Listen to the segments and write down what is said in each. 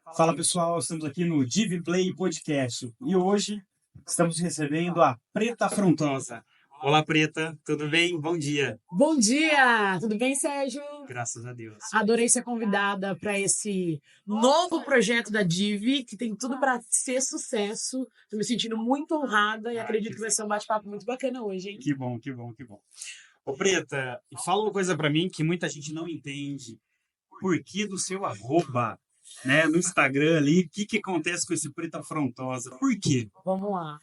Fala pessoal, estamos aqui no Div Play Podcast e hoje estamos recebendo a Preta Afrontosa. Olá Preta, tudo bem? Bom dia. Bom dia! Tudo bem, Sérgio? Graças a Deus. Adorei ser convidada para esse novo projeto da Div, que tem tudo para ser sucesso. Estou me sentindo muito honrada e acredito que vai ser um bate-papo muito bacana hoje, hein? Que bom, que bom, que bom. Ô Preta, fala uma coisa para mim que muita gente não entende. Por que do seu arroba, né, no Instagram ali, o que acontece com esse Preta Afrontosa? Por quê? Vamos lá.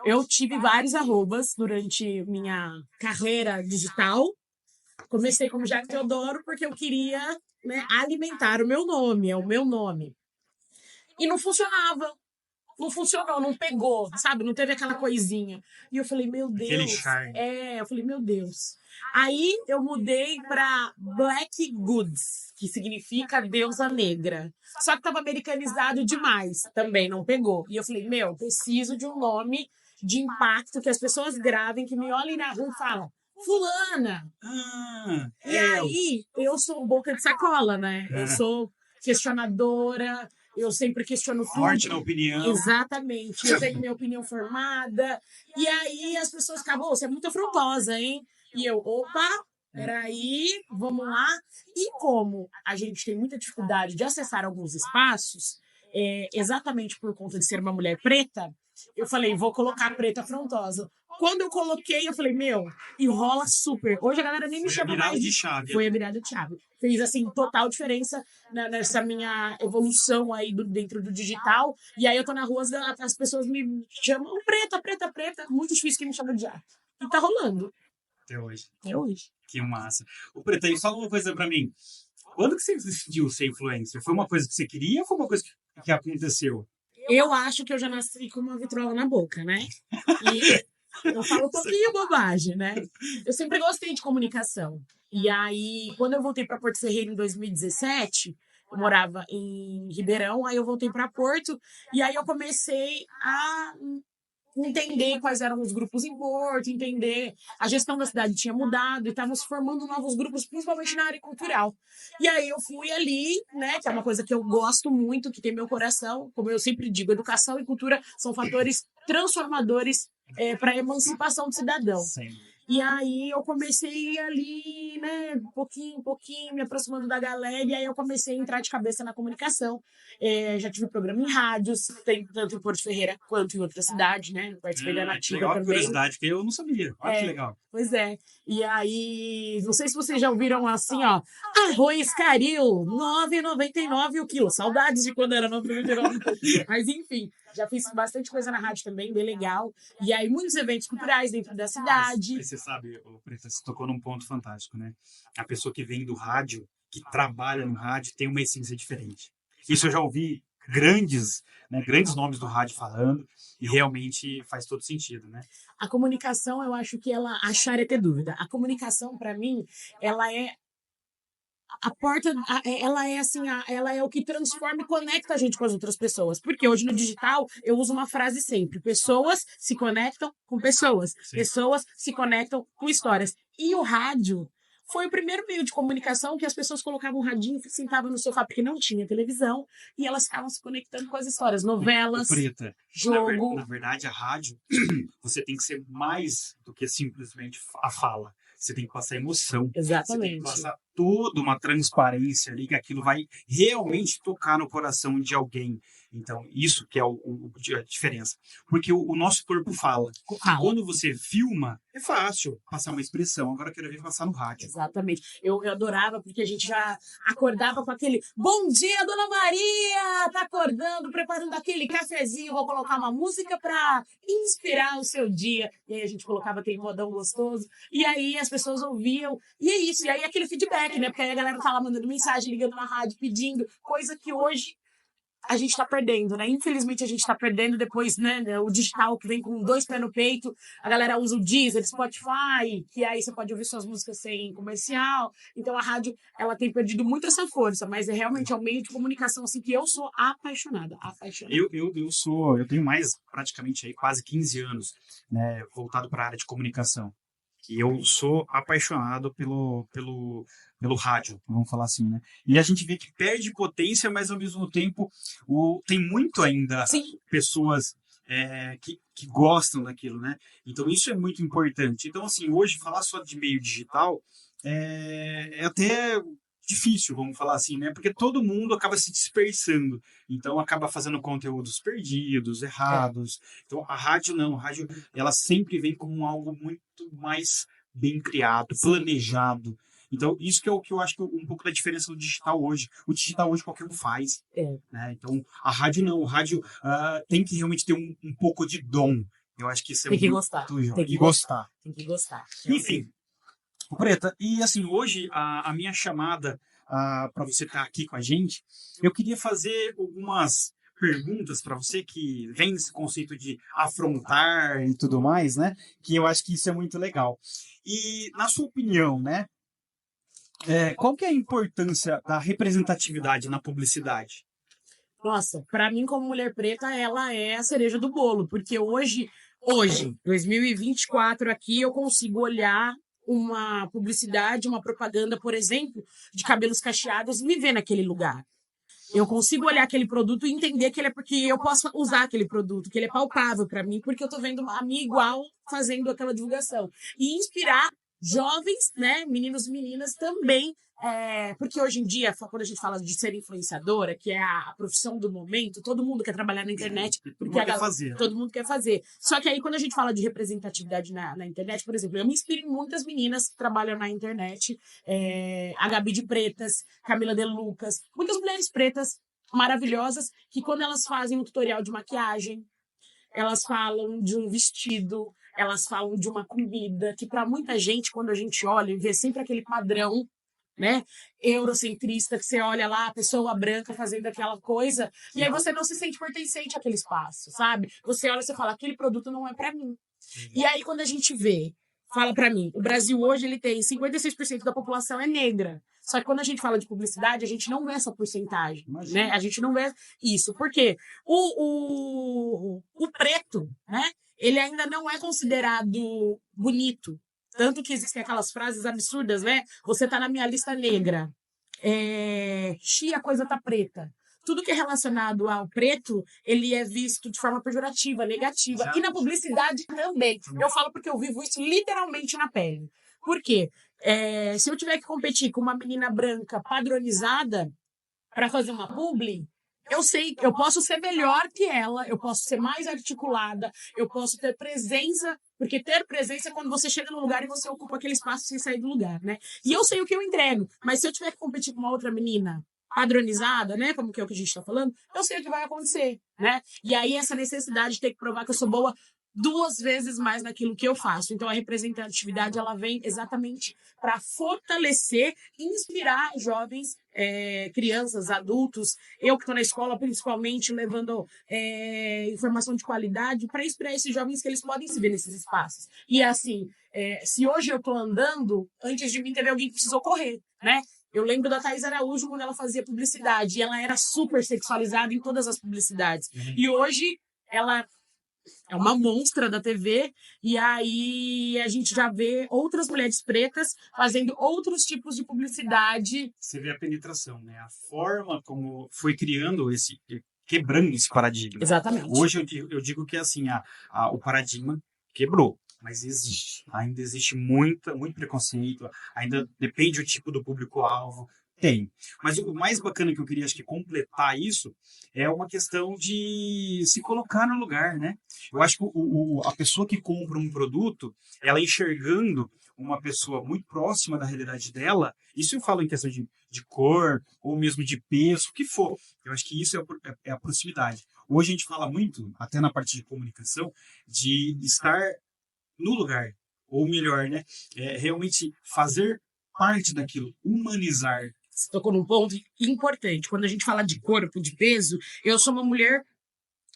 Eu tive vários arrobas durante minha carreira digital. Comecei como Jaque Teodoro porque eu queria, né, alimentar o meu nome, é o meu nome. E não funcionava. Não funcionou, não pegou, sabe? Não teve aquela coisinha. E eu falei, meu Deus. Aquele charme. Eu falei, meu Deus. Aí eu mudei para Black Goods, que significa deusa negra. Só que tava americanizado demais, também não pegou. E eu falei, meu, preciso de um nome de impacto que as pessoas gravem, que me olhem na rua e falam, fulana. E aí, eu sou boca de sacola, né? Eu sou questionadora, eu sempre questiono tudo. Forte na opinião. Exatamente. Eu tenho minha opinião formada. E aí as pessoas acabam, você é muito afrontosa, hein? E eu, opa, peraí, vamos lá. E como a gente tem muita dificuldade de acessar alguns espaços, exatamente por conta de ser uma mulher preta, eu falei, vou colocar preta afrontosa. Quando eu coloquei, eu falei, meu, e rola super. Hoje a galera nem me chama mais. De chave. Foi a virada de chave. Fez, assim, total diferença nessa minha evolução aí dentro do digital. E aí eu tô na rua, as pessoas me chamam preta, preta, preta. Muito difícil que me chamam de ar. E tá rolando. Até hoje. Até hoje. Que massa. Ô, Preta, e fala uma coisa pra mim. Quando que você decidiu ser influencer? Foi uma coisa que você queria ou foi uma coisa que aconteceu? Eu acho que eu já nasci com uma vitrola na boca, né? E eu falo um pouquinho bobagem, né? Eu sempre gostei de comunicação. E aí, quando eu voltei para Porto Ferreira em 2017, eu morava em Ribeirão, aí eu voltei para Porto, e aí eu comecei a entender quais eram os grupos em Porto, entender a gestão da cidade tinha mudado e estavam se formando novos grupos, principalmente na área cultural. E aí eu fui ali, né, que é uma coisa que eu gosto muito, que tem meu coração, como eu sempre digo, educação e cultura são fatores transformadores para a emancipação do cidadão. Sim. E aí eu comecei ali, né, um pouquinho, me aproximando da galera, e aí eu comecei a entrar de cabeça na comunicação. Já tive programa em rádios, tanto em Porto Ferreira quanto em outra cidade, né? Participei da Nativa legal, também. Curiosidade, que eu não sabia. Olha que legal. Pois é. E aí, não sei se vocês já ouviram assim, ó, arroz caril, R$ 9,99 o quilo. Saudades de quando era R$ 9,99. Mas enfim, já fiz bastante coisa na rádio também, bem legal. E aí, muitos eventos culturais dentro da cidade. Mas você sabe, Preta, você tocou num ponto fantástico, né? A pessoa que vem do rádio, que trabalha no rádio, tem uma essência diferente. Isso eu já ouvi grandes nomes do rádio falando, e realmente faz todo sentido, né? A comunicação, eu acho que ela, achar é ter dúvida. A comunicação, para mim, ela é a porta, ela é assim, ela é o que transforma e conecta a gente com as outras pessoas. Porque hoje no digital eu uso uma frase sempre: pessoas se conectam com pessoas, Sim. Pessoas se conectam com histórias. E o rádio foi o primeiro meio de comunicação que as pessoas colocavam um radinho, sentavam no sofá porque não tinha televisão e elas ficavam se conectando com as histórias, novelas, Preta, jogo. Na verdade, a rádio, você tem que ser mais do que simplesmente a fala. Você tem que passar emoção. Exatamente. Você tem que passar toda uma transparência ali, que aquilo vai realmente tocar no coração de alguém. Então, isso que é a diferença. Porque o nosso corpo fala. Quando você filma, é fácil passar uma expressão. Agora eu quero ver passar no rádio. Exatamente. Eu adorava, porque a gente já acordava com aquele bom dia, Dona Maria! Tá acordando, preparando aquele cafezinho, vou colocar uma música para inspirar o seu dia. E aí a gente colocava aquele modão gostoso. E aí as pessoas ouviam. E é isso. E aí aquele feedback, né? Porque aí a galera tá lá mandando mensagem, ligando na rádio, pedindo. Coisa que hoje a gente tá perdendo, né? Infelizmente a gente tá perdendo depois, né? O digital que vem com 2 pés no peito, a galera usa o Deezer, Spotify, que aí você pode ouvir suas músicas sem comercial. Então a rádio, ela tem perdido muito essa força, mas realmente é um meio de comunicação assim que eu sou apaixonada. Eu tenho mais praticamente aí quase 15 anos, né, voltado para a área de comunicação. que eu sou apaixonado pelo rádio, vamos falar assim, né? E a gente vê que perde potência, mas ao mesmo tempo tem muito ainda Sim. pessoas que gostam daquilo, né? Então isso é muito importante. Então, assim, hoje falar só de meio digital é até difícil, vamos falar assim, né? Porque todo mundo acaba se dispersando. Então acaba fazendo conteúdos perdidos, errados. Então a rádio não, a rádio ela sempre vem como algo muito mais bem criado, planejado. Então isso que é o que eu acho que é um pouco da diferença do digital hoje. O digital hoje qualquer um faz, né? Então a rádio não, a rádio tem que realmente ter um pouco de dom. Eu acho que isso é Tem que muito gostar. joia. Tem que gostar. Tem que gostar. Enfim, Preta, e assim, hoje a minha chamada para você estar aqui com a gente, eu queria fazer algumas perguntas para você que vem nesse conceito de afrontar e tudo mais, né? Que eu acho que isso é muito legal. E, na sua opinião, né? Qual que é a importância da representatividade na publicidade? Nossa, pra mim, como mulher preta, ela é a cereja do bolo, porque hoje, 2024, aqui, eu consigo olhar uma publicidade, uma propaganda, por exemplo, de cabelos cacheados e me ver naquele lugar. Eu consigo olhar aquele produto e entender que ele é porque eu posso usar aquele produto, que ele é palpável para mim, porque eu tô vendo a minha igual fazendo aquela divulgação. E inspirar jovens, né, meninos e meninas também, porque hoje em dia, quando a gente fala de ser influenciadora, que é a profissão do momento, todo mundo quer trabalhar na internet, porque todo mundo quer fazer. Só que aí, quando a gente fala de representatividade na internet, por exemplo, eu me inspiro em muitas meninas que trabalham na internet, a Gabi de Pretas, Camila De Lucas, muitas mulheres pretas maravilhosas, que quando elas fazem um tutorial de maquiagem, elas falam de um vestido, elas falam de uma comida, que para muita gente, quando a gente olha e vê sempre aquele padrão, né, eurocentrista, que você olha lá, a pessoa branca fazendo aquela coisa, e aí você não se sente pertencente àquele espaço, sabe? Você olha e você fala, aquele produto não é para mim. E aí, quando a gente vê, fala para mim, o Brasil hoje ele tem 56% da população é negra. Só que quando a gente fala de publicidade, a gente não vê essa porcentagem, né? A gente não vê isso. Por quê? O preto, né? Ele ainda não é considerado bonito. Tanto que existem aquelas frases absurdas, né? Você tá na minha lista negra. A coisa tá preta. Tudo que é relacionado ao preto, ele é visto de forma pejorativa, negativa. Exato. E na publicidade também. Eu falo porque eu vivo isso literalmente na pele. Por quê? Se eu tiver que competir com uma menina branca padronizada para fazer uma publi, eu sei, eu posso ser melhor que ela, eu posso ser mais articulada, eu posso ter presença, porque ter presença é quando você chega no lugar e você ocupa aquele espaço sem sair do lugar, né? E eu sei o que eu entrego, mas se eu tiver que competir com uma outra menina padronizada, né, como que é o que a gente tá falando, eu sei o que vai acontecer, né? E aí essa necessidade de ter que provar que eu sou boa 2 vezes mais naquilo que eu faço. Então a representatividade ela vem exatamente para fortalecer e inspirar jovens, crianças, adultos. Eu que estou na escola, principalmente, levando informação de qualidade para inspirar esses jovens que eles podem se ver nesses espaços. E assim, se hoje eu estou andando, antes de mim teve alguém que precisou correr, né? Eu lembro da Thaís Araújo quando ela fazia publicidade. E ela era super sexualizada em todas as publicidades. E hoje ela é uma monstra da TV, e aí a gente já vê outras mulheres pretas fazendo outros tipos de publicidade. Você vê a penetração, né? A forma como foi quebrando esse paradigma. Exatamente. Hoje eu digo que assim, o paradigma quebrou, mas ainda existe muito preconceito, ainda depende do tipo do público-alvo. Tem. Mas o mais bacana que eu queria, acho que, completar isso é uma questão de se colocar no lugar, né? Eu acho que a pessoa que compra um produto, ela enxergando uma pessoa muito próxima da realidade dela, isso eu falo em questão de cor, ou mesmo de peso, o que for. Eu acho que isso é a proximidade. Hoje a gente fala muito, até na parte de comunicação, de estar no lugar, ou melhor, né? Realmente fazer parte daquilo, humanizar. Você tocou num ponto importante. Quando a gente fala de corpo, de peso, eu sou uma mulher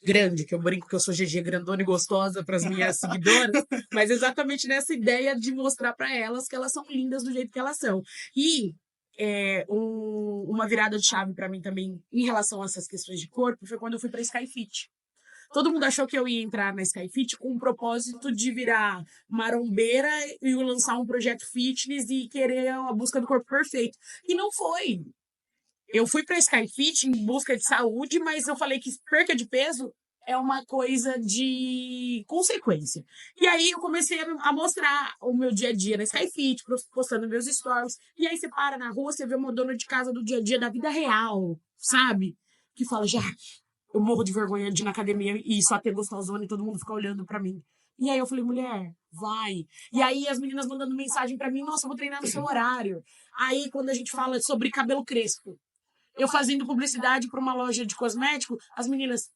grande, que eu brinco que eu sou GG grandona e gostosa para as minhas seguidoras, mas exatamente nessa ideia de mostrar para elas que elas são lindas do jeito que elas são. E uma virada de chave para mim também em relação a essas questões de corpo foi quando eu fui para Skyfit. todo mundo achou que eu ia entrar na Skyfit com o propósito de virar marombeira e lançar um projeto fitness e querer a busca do corpo perfeito. E não foi. Eu fui pra Skyfit em busca de saúde, mas eu falei que perca de peso é uma coisa de consequência. E aí eu comecei a mostrar o meu dia a dia na Skyfit, postando meus stories. E aí você para na rua, você vê uma dona de casa do dia a dia da vida real, sabe? Que fala, já, eu morro de vergonha de ir na academia e só ter gostosona e todo mundo ficar olhando pra mim. E aí eu falei, mulher, vai. E aí as meninas mandando mensagem pra mim, nossa, eu vou treinar no seu horário. Aí quando a gente fala sobre cabelo crespo, eu fazendo publicidade pra uma loja de cosmético, as meninas,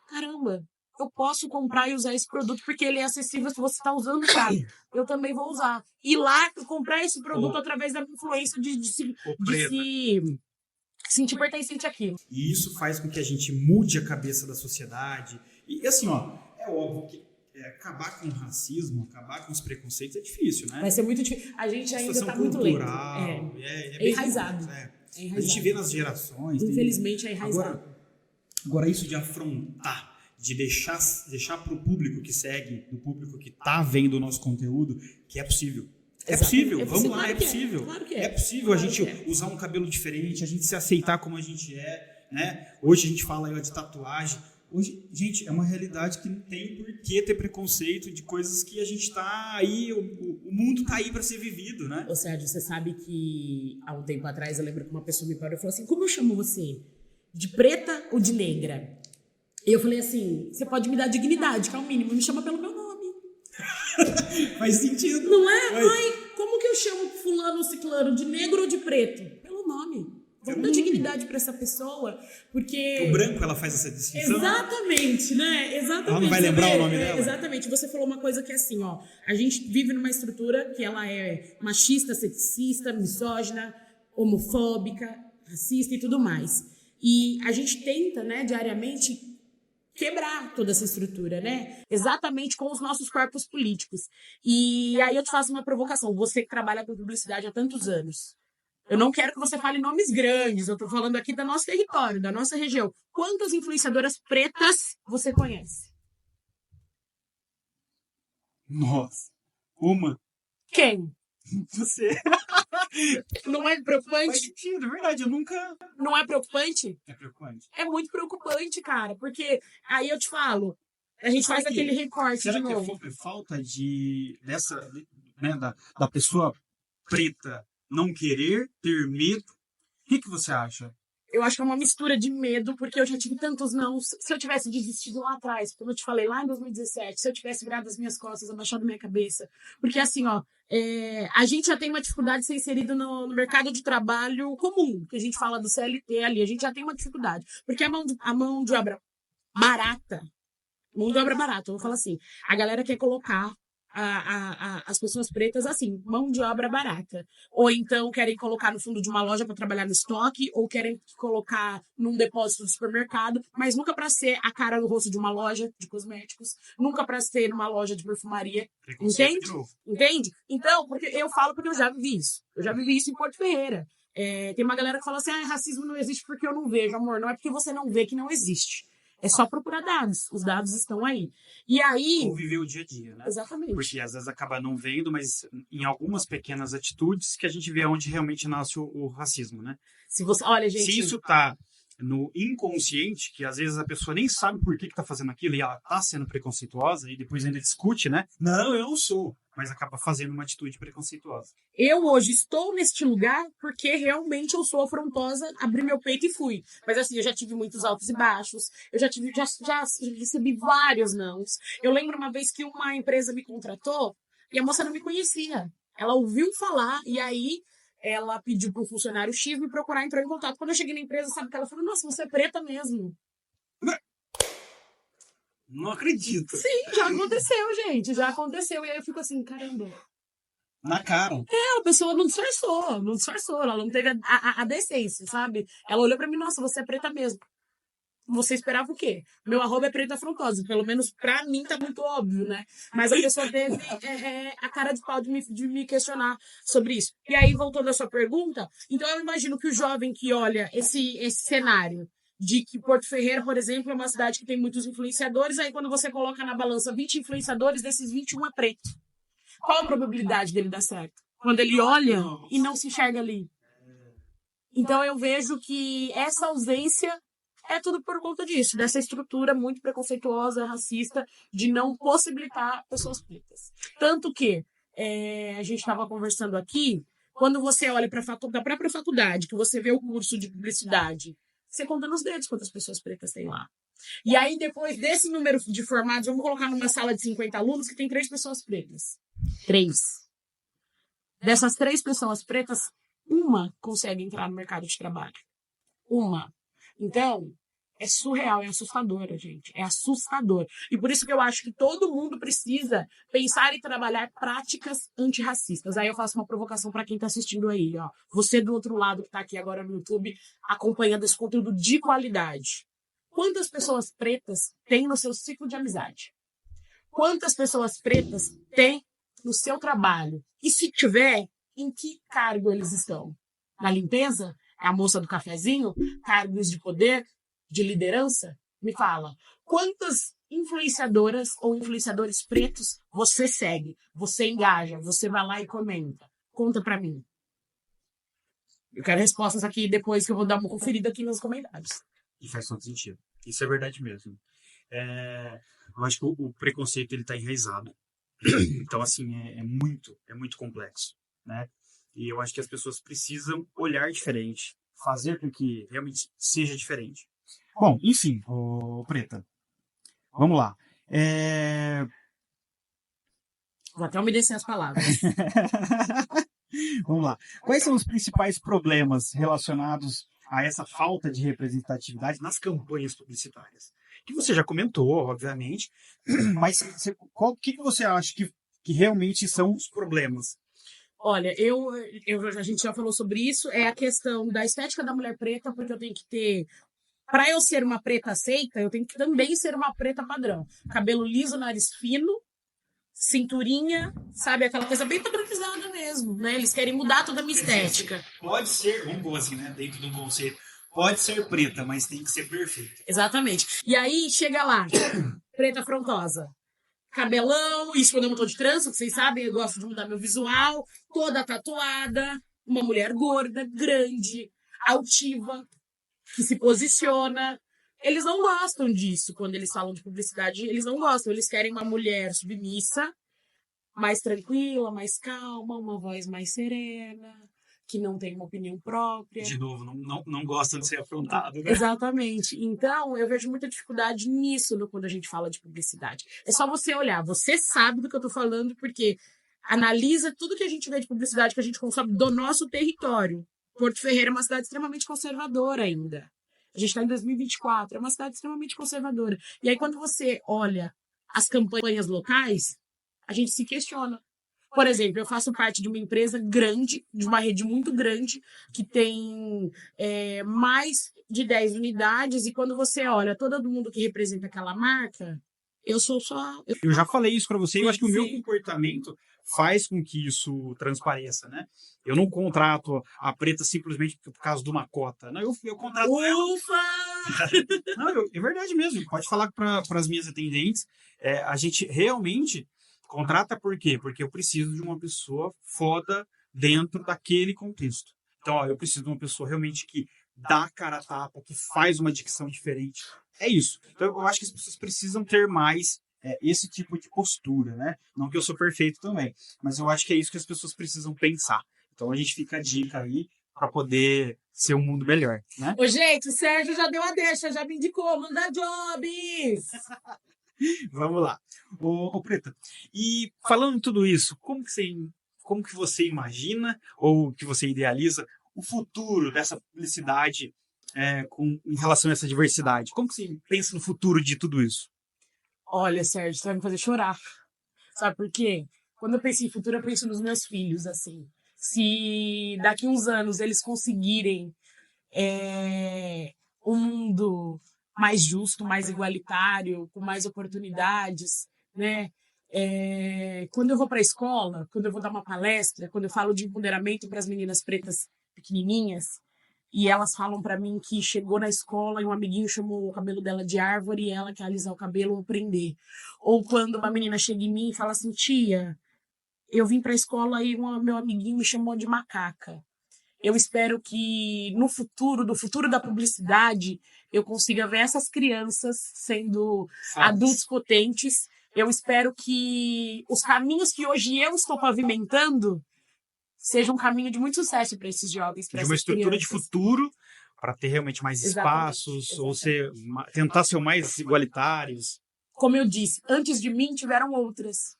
caramba, eu posso comprar e usar esse produto porque ele é acessível se você tá usando, cara. Eu também vou usar. E lá, comprar esse produto através da influência de se sentir pertencente àquilo. E isso faz com que a gente mude a cabeça da sociedade. E assim, ó, é óbvio que acabar com o racismo, acabar com os preconceitos é difícil, né? Vai ser muito difícil. A gente ainda tá muito lento. É enraizado. A gente vê nas gerações. Infelizmente é enraizado. Agora isso de afrontar, de deixar para o público que segue, do público que tá vendo o nosso conteúdo, que é possível. É possível, vamos lá, é possível. Claro que é. É possível a gente usar um cabelo diferente, a gente se aceitar como a gente é, né? Hoje a gente fala aí de tatuagem. Hoje, gente, é uma realidade que não tem por que ter preconceito de coisas que a gente tá aí, o mundo tá aí para ser vivido, né? Ô Sérgio, você sabe que há um tempo atrás eu lembro que uma pessoa me parou e falou assim, como eu chamo você? De preta ou de negra? E eu falei assim, você pode me dar dignidade, que é o mínimo, me chama pelo meu nome. Faz sentido. Não é? Ai, como que eu chamo fulano ou ciclano, de negro ou de preto? Pelo nome. Vamos dar dignidade para essa pessoa, porque... O branco, ela faz essa distinção. Exatamente, né? Exatamente. Ela não vai lembrar o nome dela? Exatamente. Você falou uma coisa que é assim, ó. A gente vive numa estrutura que ela é machista, sexista, misógina, homofóbica, racista e tudo mais. E a gente tenta, né, diariamente, quebrar toda essa estrutura, né? Exatamente com os nossos corpos políticos. E aí eu te faço uma provocação. Você que trabalha com publicidade há tantos anos. Eu não quero que você fale nomes grandes. Eu tô falando aqui do nosso território, da nossa região. Quantas influenciadoras pretas você conhece? Nossa. Uma. Quem? Você. Não é preocupante? Faz sentido, verdade, eu nunca... Não é preocupante? É preocupante. É muito preocupante, cara, porque aí eu te falo, a gente faz aquele recorte será de novo. Será que é falta da pessoa preta não querer, ter medo? O que você acha? Eu acho que é uma mistura de medo, porque eu já tive tantos não. Se eu tivesse desistido lá atrás, como eu te falei, lá em 2017, se eu tivesse virado as minhas costas, abaixado minha cabeça. Porque assim, ó, a gente já tem uma dificuldade de ser inserido no mercado de trabalho comum, que a gente fala do CLT ali, a gente já tem uma dificuldade. Porque a mão de obra barata, eu vou falar assim, a galera quer colocar as pessoas pretas assim, mão de obra barata. Ou então querem colocar no fundo de uma loja para trabalhar no estoque, ou querem colocar num depósito do supermercado, mas nunca para ser a cara no rosto de uma loja de cosméticos, nunca para ser numa loja de perfumaria. Entende? Entende? Então, porque eu falo porque eu já vivi isso. Eu já vivi isso em Porto Ferreira. Tem uma galera que fala assim, racismo não existe porque eu não vejo, amor. Não é porque você não vê que não existe. É só procurar dados. Os dados estão aí. E aí... Ou viver o dia a dia, né? Exatamente. Porque às vezes acaba não vendo, mas em algumas pequenas atitudes que a gente vê onde realmente nasce o racismo, né? Olha, gente... Se isso tá no inconsciente, que às vezes a pessoa nem sabe por que tá fazendo aquilo e ela tá sendo preconceituosa e depois ainda discute, né? Não, eu não sou. Mas acaba fazendo uma atitude preconceituosa. Eu hoje estou neste lugar porque realmente eu sou afrontosa, abri meu peito e fui. Mas assim, eu já tive muitos altos e baixos, eu já recebi vários nãos. Eu lembro uma vez que uma empresa me contratou e a moça não me conhecia. Ela ouviu falar e aí ela pediu para o funcionário X me procurar, entrou em contato. Quando eu cheguei na empresa, sabe que ela falou, nossa, você é preta mesmo. Não acredito. Sim, já aconteceu, gente. Já aconteceu. E aí eu fico assim, caramba. Na cara. A pessoa não disfarçou. Ela não teve a decência, sabe? Ela olhou pra mim, nossa, você é preta mesmo. Você esperava o quê? Meu @é preta afrontosa. Pelo menos pra mim tá muito óbvio, né? Mas a pessoa teve a cara de pau de me questionar sobre isso. E aí, voltando à sua pergunta, então eu imagino que o jovem que olha esse cenário de que Porto Ferreira, por exemplo, é uma cidade que tem muitos influenciadores, aí quando você coloca na balança 20 influenciadores, desses 21 é preto. Qual a probabilidade dele dar certo? Quando ele olha e não se enxerga ali. Então eu vejo que essa ausência é tudo por conta disso, dessa estrutura muito preconceituosa, racista, de não possibilitar pessoas pretas. Tanto que a gente estava conversando aqui, quando você olha para a própria faculdade, que você vê o curso de publicidade, você conta nos dedos quantas pessoas pretas tem lá. E aí, depois desse número de formados, vamos colocar numa sala de 50 alunos que tem 3 pessoas pretas. 3. Dessas 3 pessoas pretas, uma consegue entrar no mercado de trabalho. Uma. Então, é surreal, é assustadora, gente. É assustador. E por isso que eu acho que todo mundo precisa pensar e trabalhar práticas antirracistas. Aí eu faço uma provocação para quem está assistindo aí, ó. Você do outro lado que está aqui agora no YouTube, acompanhando esse conteúdo de qualidade. Quantas pessoas pretas tem no seu ciclo de amizade? Quantas pessoas pretas tem no seu trabalho? E se tiver, em que cargo eles estão? Na limpeza? É a moça do cafezinho? Cargos de poder? De liderança? Me fala, quantas influenciadoras ou influenciadores pretos você segue, você engaja, você vai lá e comenta? Conta pra mim. Eu quero respostas aqui depois que eu vou dar uma conferida aqui nos comentários. E faz todo sentido. Isso é verdade mesmo. Eu acho que o preconceito ele está enraizado. Então, assim, é muito complexo, né? E eu acho que as pessoas precisam olhar diferente, fazer com que realmente seja diferente. Bom, enfim, Preta, vamos lá. Vou até umedecer as palavras. Vamos lá. Quais são os principais problemas relacionados a essa falta de representatividade nas campanhas publicitárias? Que você já comentou, obviamente, mas o que você acha que realmente são os problemas? Olha, a gente já falou sobre isso, é a questão da estética da mulher preta, porque eu tenho que ter... Para eu ser uma preta aceita, eu tenho que também ser uma preta padrão. Cabelo liso, nariz fino, cinturinha, sabe? Aquela coisa bem padronizada mesmo, né? Eles querem mudar toda a minha estética. Pode ser, vamos pôr assim, né? Dentro de um conceito. Pode ser preta, mas tem que ser perfeita. Exatamente. E aí, chega lá, preta afrontosa. Cabelão, isso quando eu não tô de trança, que vocês sabem, eu gosto de mudar meu visual. Toda tatuada, uma mulher gorda, grande, altiva, que se posiciona. Eles não gostam disso quando eles falam de publicidade. Eles não gostam. Eles querem uma mulher submissa, mais tranquila, mais calma, uma voz mais serena, que não tem uma opinião própria. De novo, não gostam de ser afrontado, né? Exatamente. Então, eu vejo muita dificuldade nisso quando a gente fala de publicidade. É só você olhar. Você sabe do que eu tô falando, porque analisa tudo que a gente vê de publicidade que a gente consome do nosso território. Porto Ferreira é uma cidade extremamente conservadora ainda. A gente está em 2024, é uma cidade extremamente conservadora. E aí, quando você olha as campanhas locais, a gente se questiona. Por exemplo, eu faço parte de uma empresa grande, de uma rede muito grande, que tem mais de 10 unidades, e quando você olha todo mundo que representa aquela marca, eu sou só... Eu já falei isso para você, eu acho que o meu comportamento faz com que isso transpareça, né? Eu não contrato a preta simplesmente por causa de uma cota. Não, eu contrato Ufa! Não, é verdade mesmo. Pode falar para as minhas atendentes. A gente realmente contrata por quê? Porque eu preciso de uma pessoa foda dentro daquele contexto. Então, ó, eu preciso de uma pessoa realmente que dá a cara a tapa, que faz uma dicção diferente. É isso. Então, eu acho que as pessoas precisam ter mais esse tipo de postura, né? Não que eu sou perfeito também, mas eu acho que é isso que as pessoas precisam pensar. Então, a gente fica a dica aí para poder ser um mundo melhor, né? Ô, gente, o Sérgio já deu a deixa, já me indicou, manda jobs! Vamos lá. Ô, Preta, e falando tudo isso, como que você imagina ou que você idealiza o futuro dessa publicidade em relação a essa diversidade? Como que você pensa no futuro de tudo isso? Olha, Sérgio, você vai me fazer chorar. Sabe por quê? Quando eu penso em futuro, eu penso nos meus filhos, assim. Se daqui uns anos eles conseguirem um mundo mais justo, mais igualitário, com mais oportunidades, né? Quando eu vou para a escola, quando eu vou dar uma palestra, quando eu falo de empoderamento para as meninas pretas pequenininhas, e elas falam pra mim que chegou na escola e um amiguinho chamou o cabelo dela de árvore e ela quer alisar o cabelo ou prender. Ou quando uma menina chega em mim e fala assim, tia, eu vim pra escola e meu amiguinho me chamou de macaca. Eu espero que no futuro, do futuro da publicidade, eu consiga ver essas crianças sendo adultos potentes. Eu espero que os caminhos que hoje eu estou pavimentando seja um caminho de muito sucesso para esses jovens, para de uma essas estrutura crianças. de futuro para ter realmente mais espaços, ou tentar ser mais igualitários. Como eu disse, antes de mim tiveram outras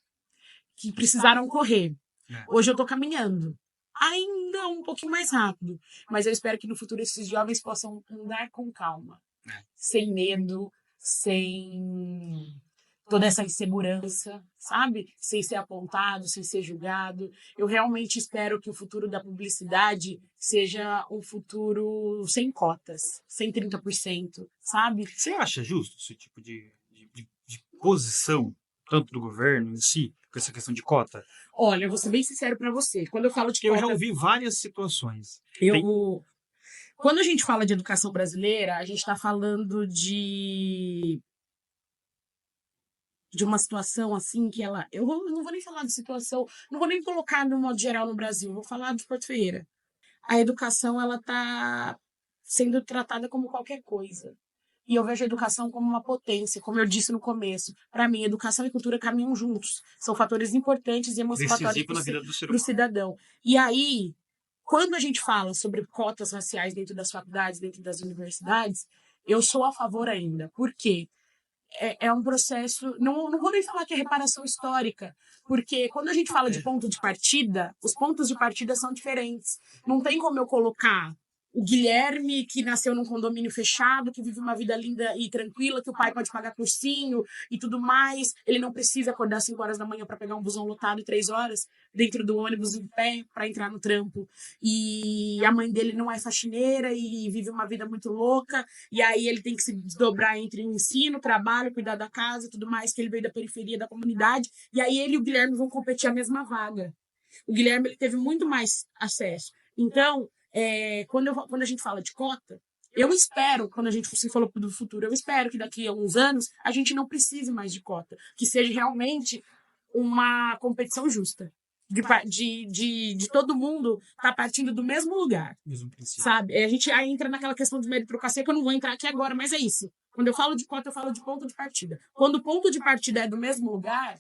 que precisaram correr. Hoje eu estou caminhando. Ainda um pouquinho mais rápido. Mas eu espero que no futuro esses jovens possam andar com calma. Sem medo, sem toda essa insegurança, sabe? Sem ser apontado, sem ser julgado. Eu realmente espero que o futuro da publicidade seja um futuro sem cotas, sem 30%, sabe? Você acha justo esse tipo de posição, tanto do governo em si, com essa questão de cota? Olha, eu vou ser bem sincero para você. Quando eu falo de cota... Eu já ouvi várias situações. Quando a gente fala de educação brasileira, a gente está falando de uma situação assim que ela... Eu não vou nem falar de situação, não vou nem colocar no modo geral no Brasil, vou falar de Porto Ferreira. A educação, ela está sendo tratada como qualquer coisa. E eu vejo a educação como uma potência, como eu disse no começo. Para mim, educação e cultura caminham juntos. São fatores importantes e emancipatórios para o cidadão. E aí, quando a gente fala sobre cotas raciais dentro das faculdades, dentro das universidades, eu sou a favor ainda. Por quê? É um processo... Não vou nem falar que é reparação histórica, porque quando a gente fala de ponto de partida, os pontos de partida são diferentes. Não tem como eu colocar o Guilherme, que nasceu num condomínio fechado, que vive uma vida linda e tranquila, que o pai pode pagar cursinho e tudo mais. Ele não precisa acordar 5 horas da manhã para pegar um busão lotado 3 horas dentro do ônibus em pé para entrar no trampo. E a mãe dele não é faxineira e vive uma vida muito louca. E aí ele tem que se desdobrar entre o ensino, trabalho, cuidar da casa e tudo mais, que ele veio da periferia da comunidade. E aí ele e o Guilherme vão competir a mesma vaga. O Guilherme ele teve muito mais acesso. Então, quando a gente fala de cota, eu espero, quando você falou do futuro, eu espero que daqui a alguns anos a gente não precise mais de cota, que seja realmente uma competição justa, de todo mundo estar partindo do mesmo lugar, mesmo princípio. Sabe? A gente aí entra naquela questão de meritocracia, que eu não vou entrar aqui agora, mas é isso. Quando eu falo de cota, eu falo de ponto de partida. Quando o ponto de partida é do mesmo lugar,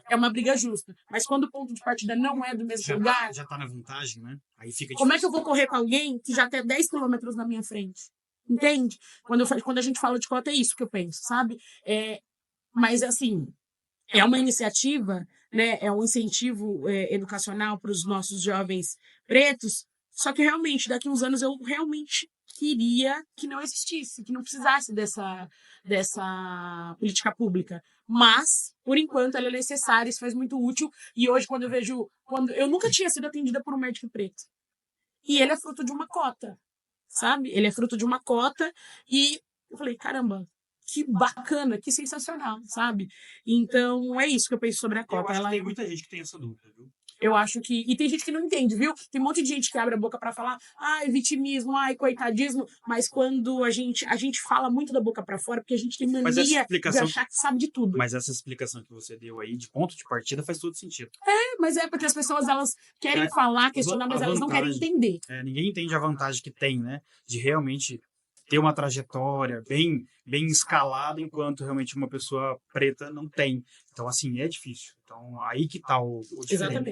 é uma briga justa. Mas quando o ponto de partida não é do mesmo lugar... Já tá na vantagem, né? Aí fica difícil. Como é que eu vou correr com alguém que já tem 10 quilômetros na minha frente? Entende? Quando a gente fala de cota, é isso que eu penso, sabe? Mas, assim, é uma iniciativa, né? É um incentivo educacional para os nossos jovens pretos. Só que, realmente, daqui a uns anos, eu realmente queria que não existisse, que não precisasse dessa política pública. Mas, por enquanto, ela é necessária, isso faz muito útil. E hoje, quando eu vejo... eu nunca tinha sido atendida por um médico preto. E ele é fruto de uma cota, sabe? Ele é fruto de uma cota e eu falei, caramba, que bacana, que sensacional, sabe? Então, é isso que eu penso sobre a cota. Eu acho que tem muita gente que tem essa dúvida, viu? Eu acho que... E tem gente que não entende, viu? Tem um monte de gente que abre a boca pra falar, ai, vitimismo, ai, coitadismo, mas quando a gente fala muito da boca pra fora, porque a gente tem mania de achar que sabe de tudo. Mas essa explicação que você deu aí, de ponto de partida, faz todo sentido. Mas é porque as pessoas, elas querem falar, questionar, mas elas não querem entender. Ninguém entende a vantagem que tem, né? De realmente ter uma trajetória bem escalada, enquanto realmente uma pessoa preta não tem. Então, assim, é difícil. Então, aí que tá o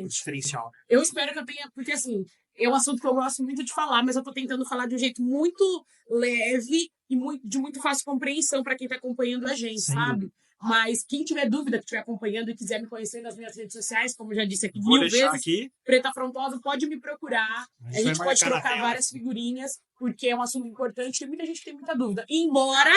diferencial. Eu espero que eu tenha, porque assim, é um assunto que eu gosto muito de falar, mas eu tô tentando falar de um jeito muito leve e de muito fácil compreensão para quem tá acompanhando a gente, sabe? Mas quem tiver dúvida, que estiver acompanhando e quiser me conhecer nas minhas redes sociais, como eu já disse aqui mil vezes, aqui. Preta Afrontosa, pode me procurar. A gente pode trocar várias figurinhas, porque é um assunto importante. Tem muita gente que tem muita dúvida. Embora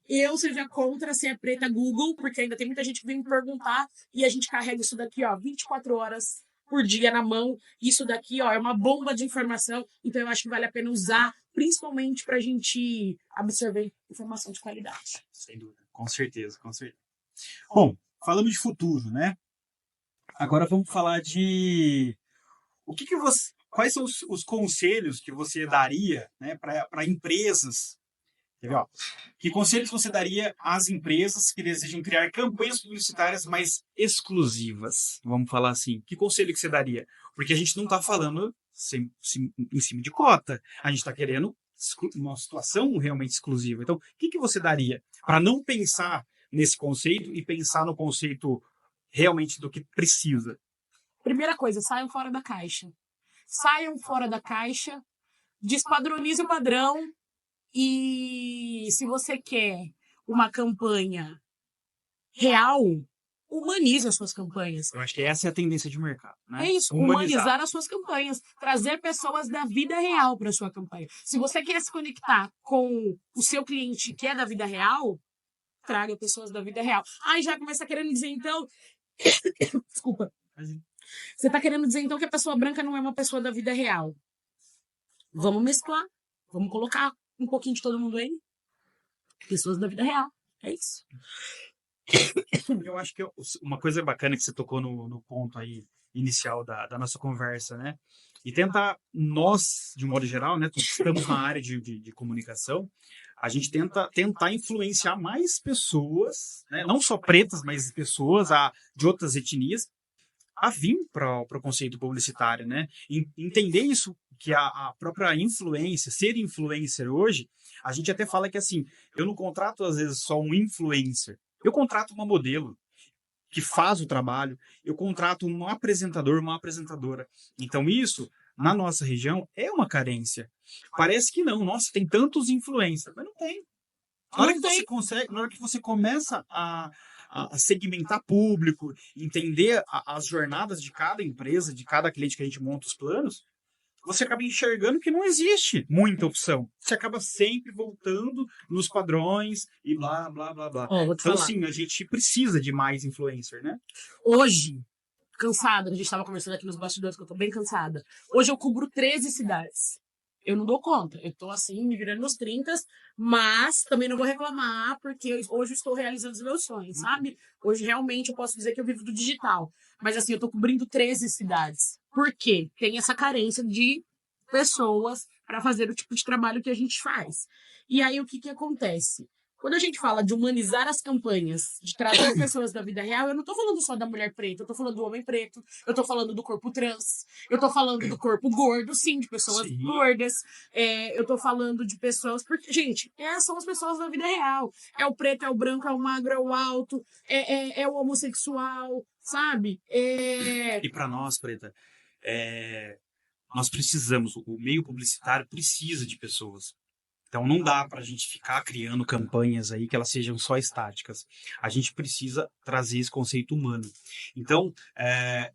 eu seja contra ser preta Google, porque ainda tem muita gente que vem me perguntar e a gente carrega isso daqui, 24 horas por dia na mão. Isso daqui, é uma bomba de informação. Então, eu acho que vale a pena usar, principalmente para a gente absorver informação de qualidade. Sem dúvida. Com certeza, com certeza. Bom, falamos de futuro, né? Agora vamos falar de... O que você... quais são os conselhos que você daria, né, para empresas? Quer ver, ó? Que conselhos você daria às empresas que desejam criar campanhas publicitárias mais exclusivas? Vamos falar assim. Que conselho que você daria? Porque a gente não está falando em cima de cota. A gente está querendo uma situação realmente exclusiva. Então, o que você daria para não pensar nesse conceito e pensar no conceito realmente do que precisa? Primeira coisa, saiam fora da caixa. Saiam fora da caixa, despadronize o padrão e se você quer uma campanha real, humanize as suas campanhas. Eu acho que essa é a tendência de mercado, né? É isso, humanizar as suas campanhas, trazer pessoas da vida real para a sua campanha. Se você quer se conectar com o seu cliente que é da vida real, traga pessoas da vida real. Aí já começa querendo dizer, então... Desculpa. Você está querendo dizer, então, que a pessoa branca não é uma pessoa da vida real. Vamos mesclar. Vamos colocar um pouquinho de todo mundo aí. Pessoas da vida real. É isso. Eu acho que uma coisa bacana que você tocou no ponto aí inicial da nossa conversa, né? E tentar, nós, de um modo geral, né? Estamos na área de comunicação, a gente tentar influenciar mais pessoas, né, não só pretas, mas pessoas de outras etnias, a vir para o conceito publicitário, né? Entender isso, que a própria influência, ser influencer hoje, a gente até fala que assim, eu não contrato às vezes só um influencer, eu contrato uma modelo que faz o trabalho, eu contrato um apresentador, uma apresentadora. Então isso, na nossa região, é uma carência. Parece que não, nossa, tem tantos influencers, mas não tem. Na hora que você começa a segmentar público, entender as jornadas de cada empresa, de cada cliente que a gente monta os planos, você acaba enxergando que não existe muita opção. Você acaba sempre voltando nos padrões e blá, blá, blá, blá. Então, sim, a gente precisa de mais influencer, né? Hoje, cansada, a gente estava conversando aqui nos bastidores, que eu tô bem cansada. Hoje eu cubro 13 cidades. Eu não dou conta. Eu tô assim, me virando nos 30, mas também não vou reclamar, porque hoje eu estou realizando os meus sonhos, sabe? Hoje realmente eu posso dizer que eu vivo do digital. Mas assim, eu tô cobrindo 13 cidades. Por quê? Tem essa carência de pessoas para fazer o tipo de trabalho que a gente faz. E aí o que acontece? Quando a gente fala de humanizar as campanhas, de trazer pessoas da vida real, eu não tô falando só da mulher preta, eu tô falando do homem preto, eu tô falando do corpo trans, eu tô falando do corpo gordo, sim, de pessoas gordas, eu tô falando de pessoas... Porque, gente, são as pessoas da vida real. É o preto, é o branco, é o magro, é o alto, é o homossexual, sabe? E para nós, Preta, nós precisamos, o meio publicitário precisa de pessoas. Então não dá para a gente ficar criando campanhas aí que elas sejam só estáticas. A gente precisa trazer esse conceito humano. Então,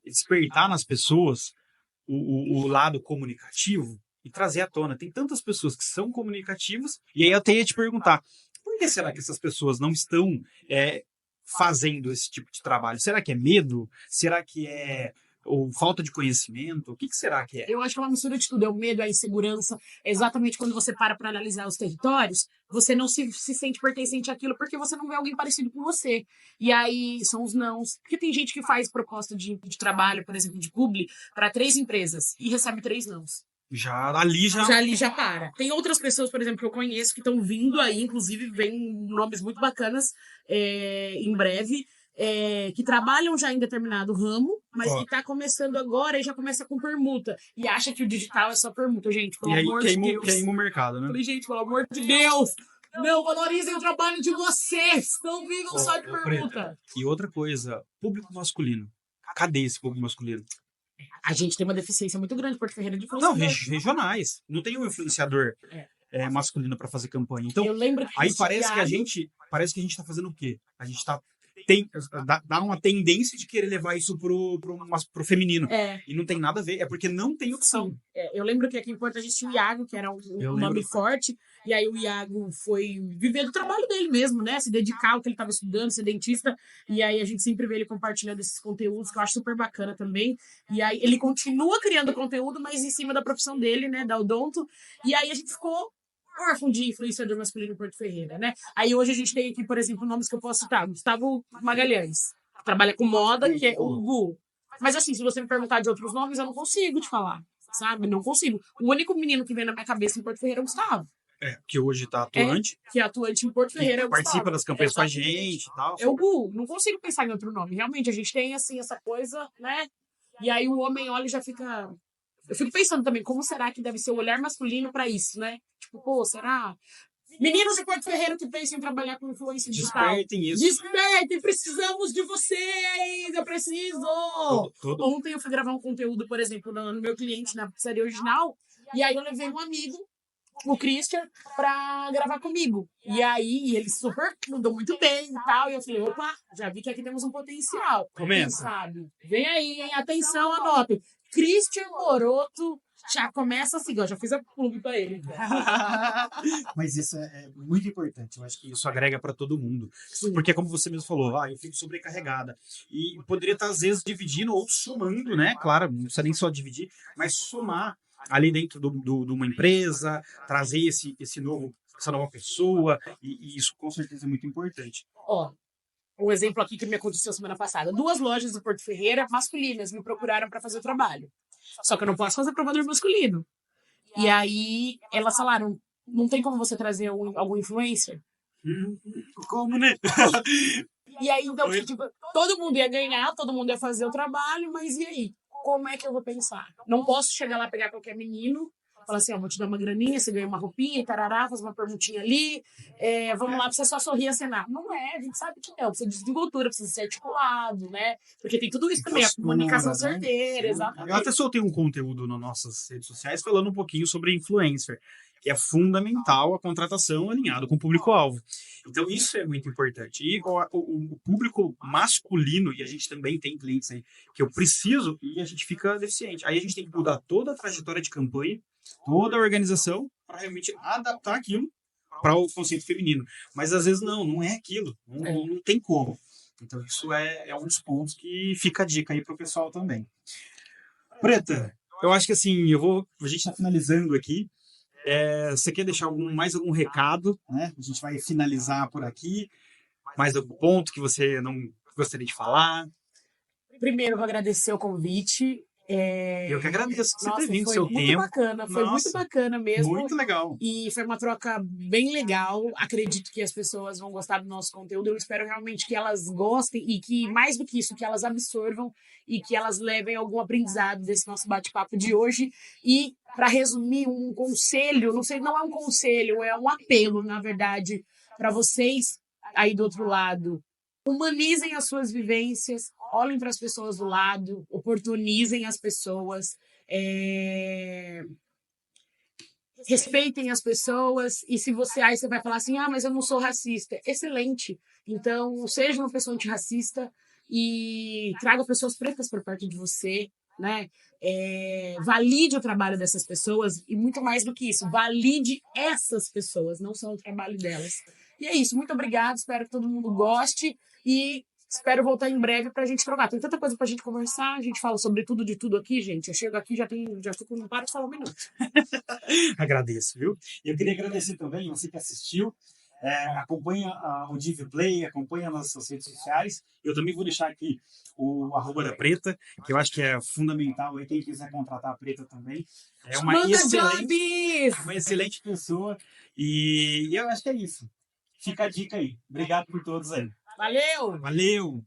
despertar nas pessoas o lado comunicativo e trazer à tona. Tem tantas pessoas que são comunicativas, e aí eu tenho que te perguntar, por que será que essas pessoas não estão fazendo esse tipo de trabalho? Será que é medo? Será que é ou falta de conhecimento? O que será que é? Eu acho que é uma mistura de tudo. É o medo, é a insegurança. Exatamente quando você para analisar os territórios, você não se sente pertencente àquilo porque você não vê alguém parecido com você. E aí são os nãos. Porque tem gente que faz proposta de trabalho, por exemplo, de publi, para 3 empresas e recebe 3 nãos. Já ali já para. Tem outras pessoas, por exemplo, que eu conheço que estão vindo aí, inclusive vem nomes muito bacanas em breve, que trabalham já em determinado ramo, mas que está começando agora e já começa com permuta. E acha que o digital é só permuta, gente. Pelo amor de Deus. Queima o mercado, né? Falei, gente, pelo amor de Deus! Não valorizem o trabalho de vocês! Não vivam só de permuta. E outra coisa, público masculino. Cadê esse público masculino? A gente tem uma deficiência muito grande, Porto Ferreira, de influenciador. Não, regionais. Não tem um influenciador masculino para fazer campanha. Então, eu lembro que aí parece que a gente está fazendo o quê? A gente dá uma tendência de querer levar isso pro feminino. E não tem nada a ver, é porque não tem opção. Eu lembro que aqui em Porto a gente tinha o Iago, que era um nome forte, e aí o Iago foi viver do trabalho dele mesmo, né? Se dedicar ao que ele estava estudando, ser dentista, e aí a gente sempre vê ele compartilhando esses conteúdos, que eu acho super bacana também. E aí ele continua criando conteúdo, mas em cima da profissão dele, né? Da odonto, e aí a gente ficou órfão de influenciador masculino em Porto Ferreira, né? Aí hoje a gente tem aqui, por exemplo, nomes que eu posso citar. Gustavo Magalhães, que trabalha com moda, que é o Gu. Mas assim, se você me perguntar de outros nomes, eu não consigo te falar. sabe? Não consigo. O único menino que vem na minha cabeça em Porto Ferreira é o Gustavo. Que hoje tá atuante. Que é atuante em Porto Ferreira é o Gustavo. Participa das campanhas com a gente e tal. É o Gu. Não consigo pensar em outro nome. Realmente, a gente tem, assim, essa coisa, né? E aí o homem olha e já fica... Eu fico pensando também, como será que deve ser o olhar masculino pra isso, né? Tipo, pô, será... Meninos de Porto Ferreira que pensam em trabalhar com influência digital. Despertem isso. Despertem, precisamos de vocês, eu preciso. Ontem eu fui gravar um conteúdo, por exemplo, no meu cliente, na pizzaria original, e aí eu levei um amigo, o Christian, pra gravar comigo. E aí ele super mandou muito bem e tal, e eu falei, opa, já vi que aqui temos um potencial. Começa. Sabe? Vem aí, hein? Atenção, anotem. Christian Moroto. Já começa assim, ó, já fiz a publi pra ele. Mas isso é muito importante. Eu acho que isso agrega para todo mundo. Sim. Porque, como você mesmo falou, eu fico sobrecarregada. E poderia estar, às vezes, dividindo ou somando, né? Claro, não precisa nem só dividir, mas somar ali dentro de uma empresa, trazer essa nova pessoa. E isso, com certeza, é muito importante. Ó, um exemplo aqui que me aconteceu semana passada. 2 lojas de Porto Ferreira, masculinas, me procuraram para fazer o trabalho. Só que eu não posso fazer provador masculino. E aí, elas falaram, não tem como você trazer algum influencer? Como, né? E aí, então, tipo, todo mundo ia ganhar, todo mundo ia fazer o trabalho, mas e aí? Como é que eu vou pensar? Não posso chegar lá, pegar qualquer menino, falar assim, ó, vou te dar uma graninha, você ganha uma roupinha, tarará, faz uma perguntinha ali, vamos lá, pra você só sorrir e acenar. Não é, a gente sabe que não, precisa de desenvoltura, precisa ser articulado, né? Porque tem tudo isso também, a comunicação certeira, exatamente. Eu até soltei um conteúdo nas nossas redes sociais falando um pouquinho sobre influencer, que é fundamental a contratação alinhada com o público-alvo. Então, isso é muito importante. E o público masculino, e a gente também tem clientes aí que eu preciso, e a gente fica deficiente. Aí a gente tem que mudar toda a trajetória de campanha, toda a organização, para realmente adaptar aquilo para o conceito feminino. Mas, às vezes, não é aquilo. Não tem como. Então, isso é um dos pontos que fica a dica aí para o pessoal também. Preta, eu acho que assim, a gente está finalizando aqui. Você quer deixar mais algum recado, né? A gente vai finalizar por aqui. Mais algum ponto que você não gostaria de falar? Primeiro, eu vou agradecer o convite. Eu que agradeço que você ter vindo, foi seu muito tempo. bacana, foi muito bacana mesmo. Muito legal. E foi uma troca bem legal. Acredito que as pessoas vão gostar do nosso conteúdo. Eu espero realmente que elas gostem e que, mais do que isso, que elas absorvam e que elas levem algum aprendizado desse nosso bate-papo de hoje. E, para resumir, um conselho, não é um conselho, é um apelo, na verdade, para vocês aí do outro lado. Humanizem as suas vivências, olhem para as pessoas do lado, oportunizem as pessoas, respeitem as pessoas. E se aí você vai falar assim, mas eu não sou racista. Excelente. Então, seja uma pessoa antirracista e traga pessoas pretas por perto de você, né? Valide o trabalho dessas pessoas e, muito mais do que isso, valide essas pessoas, não só o trabalho delas. E é isso, muito obrigada, espero que todo mundo goste e espero voltar em breve pra gente trocar. Tem tanta coisa pra gente conversar, a gente fala sobre tudo de tudo aqui, gente. Eu chego aqui, já fico, não paro de falar um minuto. Agradeço, viu? Eu queria agradecer também você que assistiu. Acompanha o Div Play, acompanha nas nossas redes sociais. Eu também vou deixar aqui o @ da Preta, que eu acho que é fundamental. Aí quem quiser contratar a Preta também. É uma excelente pessoa. E eu acho que é isso. Fica a dica aí. Obrigado por todos aí. Valeu! Valeu!